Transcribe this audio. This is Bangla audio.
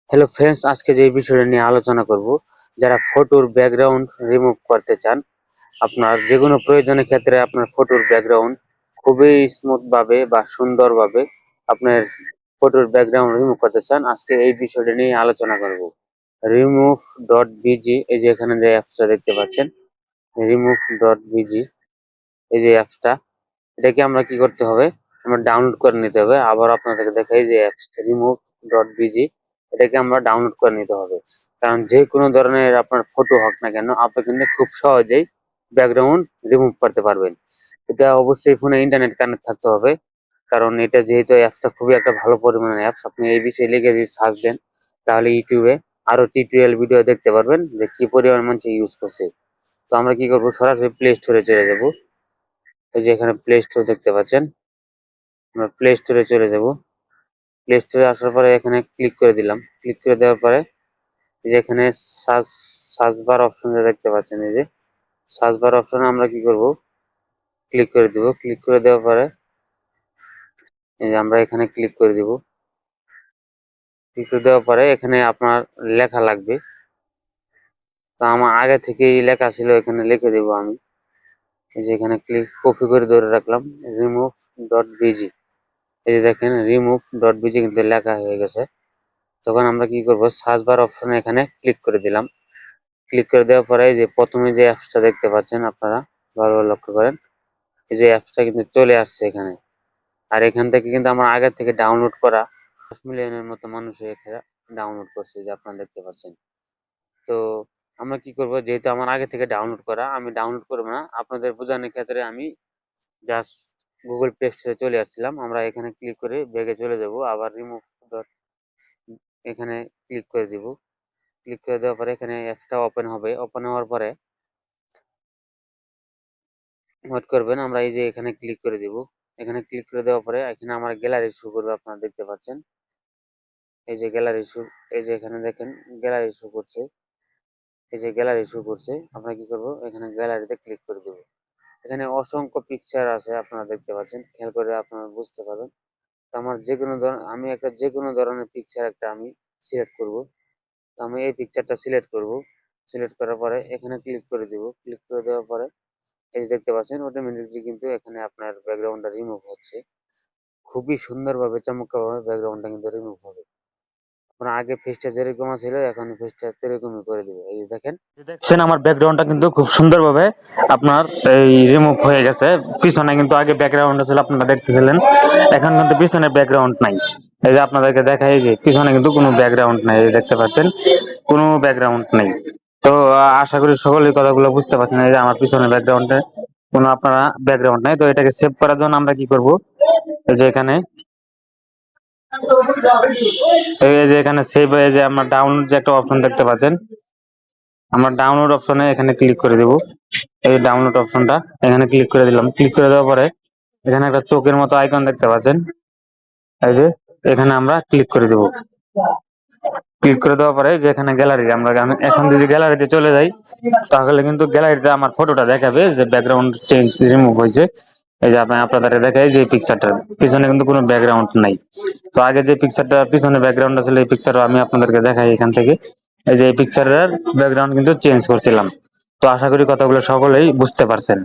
হ্যালো ফ্রেন্ডস, আজকে যে বিষয়টা নিয়ে আলোচনা করব, যারা ফটোর ব্যাকগ্রাউন্ড রিমুভ করতে চান, আপনার যে কোনো প্রয়োজনের ক্ষেত্রে আপনার ফটোর ব্যাকগ্রাউন্ড খুবই স্মুথ ভাবে বা সুন্দরভাবে আপনার ফটোর ব্যাকগ্রাউন্ড রিমুভ করতে চান, আজকে এই বিষয়টা নিয়ে আলোচনা করব। রিমুভ ডট বিজি, এই যে এখানে যে অ্যাপসটা দেখতে পাচ্ছেন, রিমুভ ডট বিজি, এই যে অ্যাপসটা, এটাকে আমরা কি করতে হবে, আমরা ডাউনলোড করে নিতে হবে। আবার আপনাদেরকে দেখাই যে অ্যাপস রিমুভ ডট বিজি, এটাকে আমরা ডাউনলোড করে নিতে হবে। কারণ যে কোনো ধরনের আপনার ফটো হোক না কেন, আপনি কিন্তু খুব সহজেই ব্যাকগ্রাউন্ড রিমুভ করতে পারবেন। এটা অবশ্যই ফোনে ইন্টারনেট কানেক্ট থাকতে হবে, কারণ এটা যেহেতু অ্যাপসটা খুবই একটা ভালো পরিমাণের অ্যাপস। আপনি এই বিষয়ে লিখে যদি সার্চ দেন, তাহলে ইউটিউবে আরো টিউটোরিয়াল ভিডিও দেখতে পারবেন যে কি পরিমাণ মানুষ ইউজ করছে। তো আমরা কি করবো, সরাসরি প্লে স্টোরে চলে যাব। এই যে এখানে প্লে স্টোর দেখতে পাচ্ছেন, আমরা প্লে স্টোরে চলে যাব। প্লে স্টোরে আসার পরে এখানে ক্লিক করে দিলাম। ক্লিক করে দেওয়ার পরে এই যে এখানে সার্চ সার্চ বার অপশন দেখতে পাচ্ছেন, এই যে সার্চ বার অপশনে আমরা কি করব, ক্লিক করে দিব। ক্লিক করে দেওয়ার পরে এই যে আমরা এখানে ক্লিক করে দিব। ক্লিক করে দেওয়ার পরে এখানে আপনার লেখা লাগবে। তো আমার আগে থেকেই লেখা ছিল, এখানে লিখে দেব আমি। এই যে এখানে ক্লিক কপি করে ধরে রাখলাম, রিমুভ ডট বিজি। এই যে দেখেন রিমুভ ডট বিজি কিন্তু লেখা হয়ে গেছে। তখন আমরা কি করব, সার্চ বার অপশনে এখানে ক্লিক করে দিলাম। ক্লিক করে দেওয়ার পরে এই যে প্রথমে যে অ্যাপসটা দেখতে পাচ্ছেন, আপনারা ভালোভাবে লক্ষ্য করেন, এই যে অ্যাপসটা কিন্তু চলে আসছে এখানে। আর এখান থেকে কিন্তু আমার আগে থেকে ডাউনলোড করা 10 মিলিয়নের মতো মানুষ এখানে ডাউনলোড করছে, যে আপনারা দেখতে পাচ্ছেন। তো আমরা কি করব, যেহেতু আমার আগে থেকে ডাউনলোড করা, আমি ডাউনলোড করবো না, আপনাদের বোঝানোর ক্ষেত্রে আমি জাস্ট গুগল প্লে স্টোরে চলে আসছিলাম। আমরা এখানে ক্লিক করে ব্যাগে চলে যাব, আবার রিমুভ ডট এখানে ক্লিক করে দিব। ক্লিক করে দেওয়ার পরে এখানে অ্যাপসটা ওপেন হবে। ওপেন হওয়ার পরে ওয়েট করবেন, আমরা এই যে এখানে ক্লিক করে দিব। এখানে ক্লিক করে দেওয়ার পরে এখানে আমার গ্যালারি শো করবে, আপনারা দেখতে পাচ্ছেন। এই যে গ্যালারি শো, এই যে এখানে দেখেন গ্যালারি শো করছে। এই যে গ্যালারি শো করছে, আমরা কি করব, এখানে গ্যালারিতে ক্লিক করে দেব। এখানে অসংখ্য পিকচার আছে, আপনারা দেখতে পাচ্ছেন, খেয়াল করে আপনারা বুঝতে পারবেন। তো আমার যে কোনো ধরনের, আমি একটা যে কোনো ধরনের পিকচার একটা আমি সিলেক্ট করব। তো আমি এই পিকচারটা সিলেক্ট করব। সিলেক্ট করার পরে এখানে ক্লিক করে দিব। ক্লিক করে দেওয়ার পরে এই যে দেখতে পাচ্ছেন, অটোমেটিকলি কিন্তু এখানে আপনার ব্যাকগ্রাউন্ডটা রিমুভ হচ্ছে। খুবই সুন্দরভাবে চমৎকারভাবে ব্যাকগ্রাউন্ডটা কিন্তু রিমুভ হবে। আপনার আগে ফেসটা যেরকম ছিল, এখন ফেসটা সেরকমই করে দিবে। এই যে দেখেন, দেখছেন আমার ব্যাকগ্রাউন্ডটা কিন্তু খুব সুন্দরভাবে আপনার এই রিমুভ হয়ে গেছে। পিছনে কিন্তু আগে ব্যাকগ্রাউন্ড ছিল, আপনারা দেখতেছিলেন, এখন কিন্তু পিছনে ব্যাকগ্রাউন্ড নাই। এই যে আপনাদেরকে দেখাই, যে পিছনে কিন্তু কোনো ব্যাকগ্রাউন্ড নাই, এই যে দেখতে পাচ্ছেন কোনো ব্যাকগ্রাউন্ড নেই। তো আশা করি সকলেই কথাগুলো বুঝতে পারছেন। এই যে আমার পিছনে ব্যাকগ্রাউন্ডে কোনো আপনারা ব্যাকগ্রাউন্ড নাই। তো এটাকে সেভ করার জন্য আমরা কি করব, এই যে এখানে, এই যে এখানে সেভ হয়ে যে আমরা ডাউনলোড যে একটা অপশন দেখতে পাচ্ছেন, আমরা ডাউনলোড অপশনে এখানে ক্লিক করে দেব। এই ডাউনলোড অপশনটা এখানে ক্লিক করে দিলাম। ক্লিক করে দেওয়ার পরে এখানে একটা চোখের মতো আইকন দেখতে পাচ্ছেন, এই যে এখানে আমরা ক্লিক করে দেব। ক্লিক করে দেওয়ার পরে যে এখানে গ্যালারি, আমরা এখন যদি গ্যালারিতে চলে যাই, তাহলে কিন্তু গ্যালারিতে আমার ফটোটা দেখাবে যে ব্যাকগ্রাউন্ড চেঞ্জ রিমুভ হয়েছে। এই যে আপনাদের দেখাই যে পিকচারটার পিছনে কিন্তু কোনো ব্যাকগ্রাউন্ড নাই। তো আগে যে পিকচারটা পিছনে ব্যাকগ্রাউন্ড ছিল, এই পিকচারও আমি আপনাদেরকে দেখাই এখান থেকে। এই যে এই পিকচারের ব্যাকগ্রাউন্ড কিন্তু চেঞ্জ করছিলাম। তো আশা করি কথাগুলো সকলেই বুঝতে পারছেন।